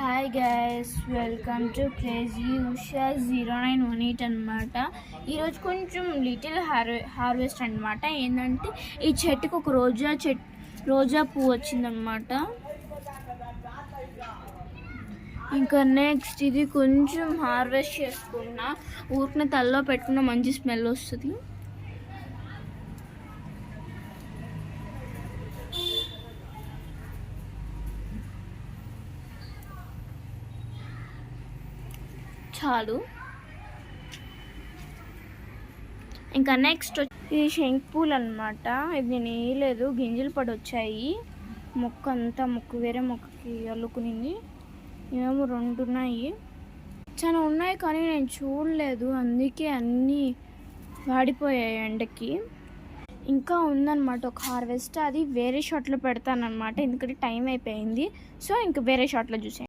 Hi guys, welcome to crazy Usha 0918 అనమాట. ఈరోజు కొంచెం లిటిల్ హార్వెస్ట్ అనమాట. ఏంటంటే ఈ చెట్టుకు ఒక రోజా పువ్వు వచ్చిందనమాట. ఇంకా నెక్స్ట్ ఇది కొంచెం హార్వెస్ట్ చేసుకున్నా, ఊరిని తలలో పెట్టుకున్న మంచి స్మెల్ వస్తుంది. చాలు. ఇంకా నెక్స్ట్ ఇది శంఖ పూలు అనమాట. ఇది నేను వేయలేదు, గింజలు పడి వచ్చాయి. మొక్క అంతా వేరే మొక్కకి అల్లుకునింది. ఏమో 2 ఉన్నాయి, చాలా ఉన్నాయి కానీ నేను చూడలేదు, అందుకే అన్నీ వాడిపోయాయి ఎండకి. ఇంకా ఉందన్నమాట ఒక హార్వెస్ట్, అది వేరే షాట్లో పెడతానమాట ఎందుకంటే టైం అయిపోయింది. సో ఇంకా వేరే షాట్లో చూసాను.